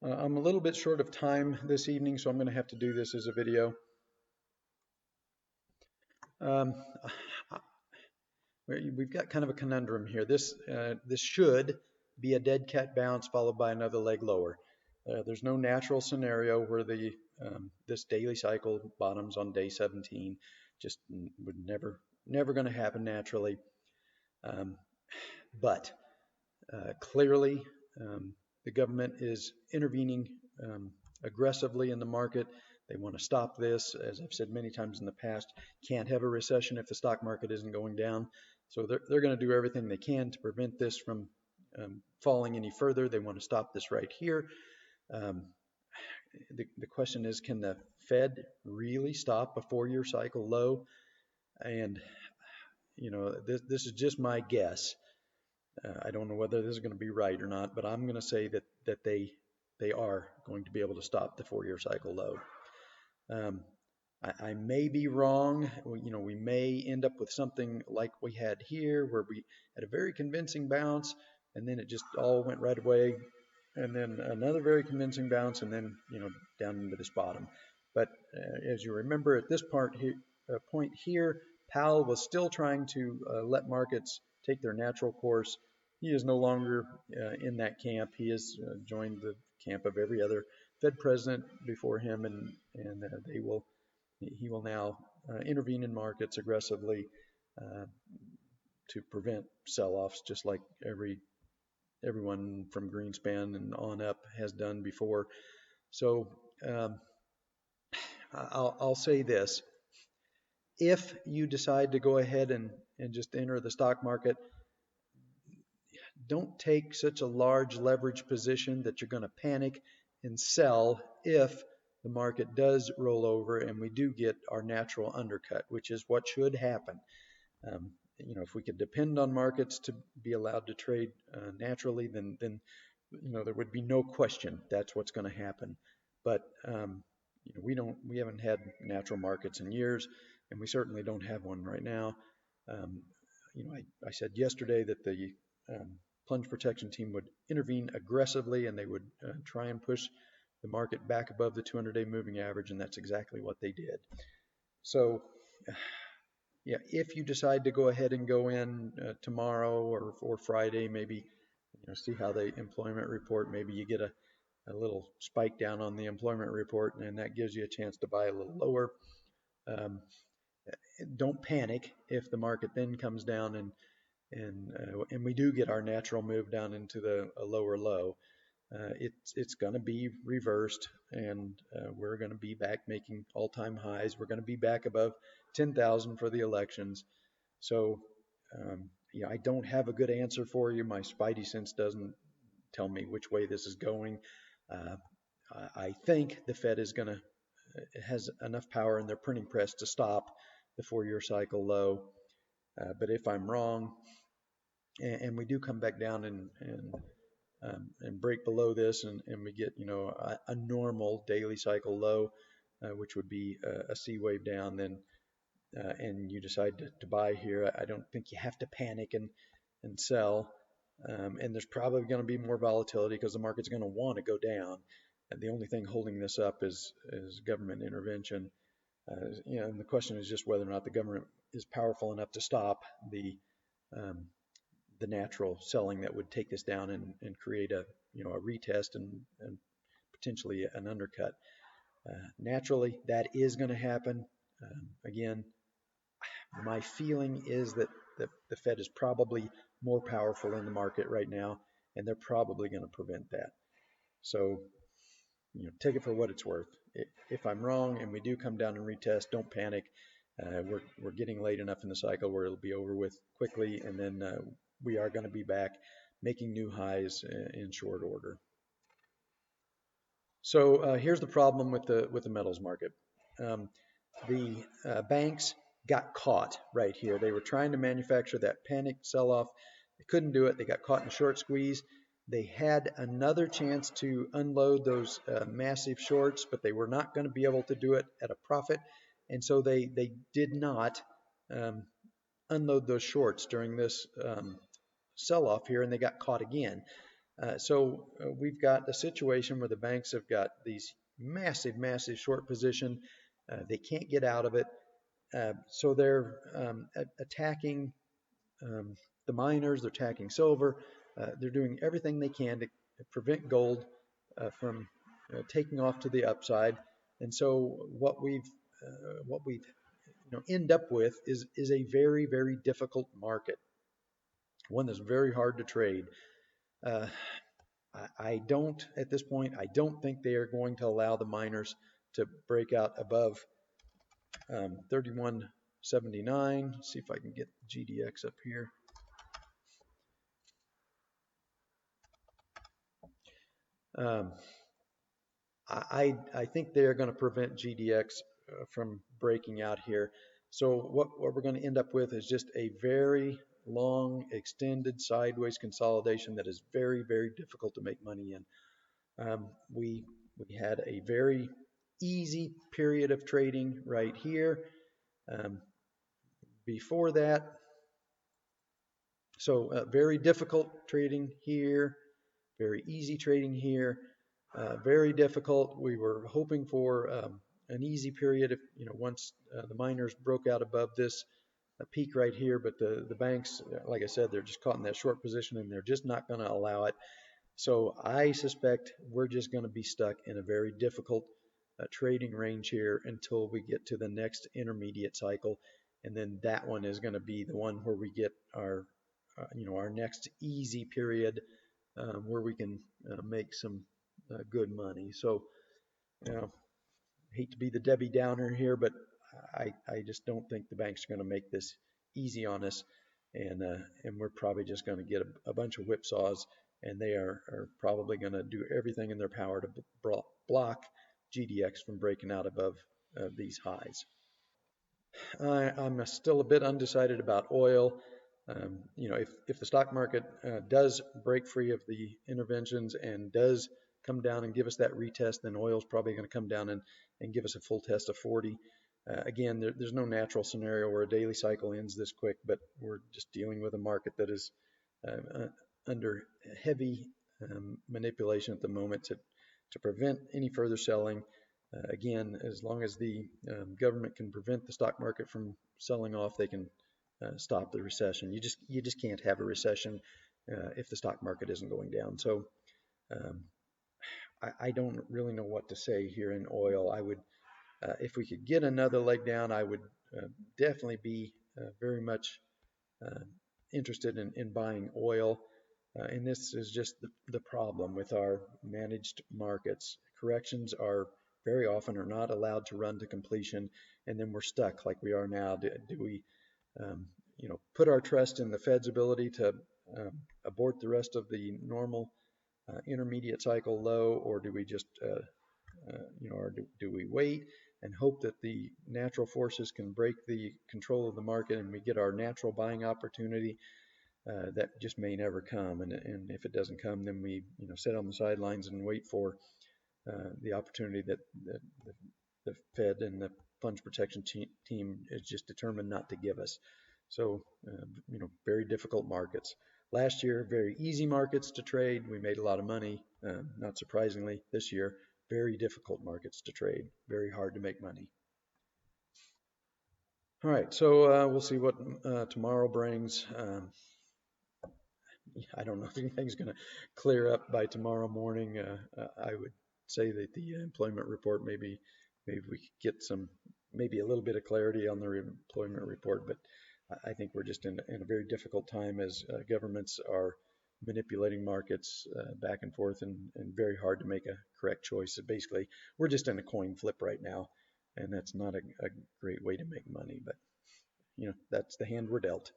I'm a little bit short of time this evening, so I'm going to have to do this as a video. Um, we've got kind of a conundrum here. This should be a dead cat bounce followed by another leg lower. There's no natural scenario where this daily cycle bottoms on day 17. Just would never going to happen naturally. Um, but clearly, the government is intervening aggressively in the market. They want to stop this. As I've said many times in the past, can't have a recession if the stock market isn't going down. So they're going to do everything they can to prevent this from falling any further. They want to stop this right here. Um, the question is, can the Fed really stop a 4-year cycle low? And this is just my guess. I don't know whether this is going to be right or not, but I'm going to say that they are going to be able to stop the 4-year cycle low. I may be wrong. We may end up with something like we had here, where we had a very convincing bounce, and then it just all went right away, and then another very convincing bounce, and then down into this bottom. But as you remember, at this point here, Powell was still trying to let markets take their natural course. He is no longer in that camp. He has joined the camp of every other Fed president before him, and he will now intervene in markets aggressively uh, to prevent sell-offs, just like everyone from Greenspan and on up has done before. So I'll say this: if you decide to go ahead and just enter the stock market, don't take such a large leverage position that you're going to panic and sell if the market does roll over and we do get our natural undercut, which is what should happen. If we could depend on markets to be allowed to trade naturally, then there would be no question that's what's going to happen. But we haven't had natural markets in years, and we certainly don't have one right now. I said yesterday that the plunge protection team would intervene aggressively, and they would try and push the market back above the 200-day moving average, and that's exactly what they did. So yeah, if you decide to go ahead and go in tomorrow or Friday, maybe see how the employment report, maybe you get a little spike down on the employment report, and that gives you a chance to buy a little lower. Don't panic if the market then comes down and we do get our natural move down into a lower low. It's going to be reversed, and we're going to be back making all-time highs. We're going to be back above 10,000 for the elections. So I don't have a good answer for you. My spidey sense doesn't tell me which way this is going. I think the Fed has enough power in their printing press to stop the 4-year cycle low. But if I'm wrong, and we do come back down and break below this, and we get a normal daily cycle low, which would be a C wave down, then and you decide to buy here, I don't think you have to panic and sell. And there's probably going to be more volatility because the market's going to want to go down. And the only thing holding this up is government intervention. And the question is just whether or not the government is powerful enough to stop the natural selling that would take this down and create a retest and potentially an undercut. Naturally, that is going to happen. Again, my feeling is that the Fed is probably more powerful in the market right now, and they're probably going to prevent that. So, take it for what it's worth. If I'm wrong and we do come down and retest, don't panic. We're getting late enough in the cycle where it'll be over with quickly, and then we are going to be back making new highs in short order. So here's the problem with the metals market. The banks got caught right here. They were trying to manufacture that panic sell-off. They couldn't do it. They got caught in a short squeeze. They had another chance to unload those massive shorts, but they were not going to be able to do it at a profit. And so they did not unload those shorts during this sell-off here, and they got caught again. So we've got a situation where the banks have got these massive, massive short position. They can't get out of it. So they're attacking um, the miners, they're attacking silver. They're doing everything they can to prevent gold from taking off to the upside. And so what we've end up with is a very, very difficult market, one that's very hard to trade. Uh, I don't, at this point, I don't think they are going to allow the miners to break out above 3179. See if I can get GDX up here. Um, I think they are going to prevent GDX from breaking out here. So what we're going to end up with is just a very long, extended sideways consolidation that is very, very difficult to make money in. We had a very easy period of trading right here. Um, Before that, so very difficult trading here, very easy trading here, very difficult. We were hoping for an easy period if once the miners broke out above this peak right here, but the banks, like I said, they're just caught in that short position and they're just not going to allow it. So I suspect we're just going to be stuck in a very difficult trading range here until we get to the next intermediate cycle, and then that one is going to be the one where we get our next easy period where we can make some good money. So you know, hate to be the Debbie Downer here, but I just don't think the banks are going to make this easy on us, and we're probably just going to get a bunch of whipsaws, and they are probably going to do everything in their power to block GDX from breaking out above these highs. I'm still a bit undecided about oil. If the stock market does break free of the interventions and does come down and give us that retest, then oil is probably going to come down and give us a full test of 40. Again, there's no natural scenario where a daily cycle ends this quick, but we're just dealing with a market that is under heavy manipulation at the moment to prevent any further selling. Again, as long as the government can prevent the stock market from selling off, they can stop the recession. You just can't have a recession if the stock market isn't going down. So um, I don't really know what to say here in oil. I would, if we could get another leg down, I would definitely be very much uh, interested in buying oil. And this is just the problem with our managed markets. Corrections are very often are not allowed to run to completion, and then we're stuck like we are now. Do we, put our trust in the Fed's ability to abort the rest of the normal intermediate cycle low, or do we just, or do we wait and hope that the natural forces can break the control of the market and we get our natural buying opportunity? That just may never come. And if it doesn't come, then we sit on the sidelines and wait for the opportunity that the Fed and the funds protection team is just determined not to give us. So very difficult markets. Last year, very easy markets to trade. We made a lot of money. Not surprisingly, this year, very difficult markets to trade. Very hard to make money. All right, so we'll see what tomorrow brings. I don't know if anything's going to clear up by tomorrow morning. I would say that the employment report, maybe we could get maybe a little bit of clarity on the employment report, but I think we're just in a very difficult time as governments are manipulating markets back and forth, and very hard to make a correct choice. So basically, we're just in a coin flip right now, and that's not a great way to make money, but that's the hand we're dealt.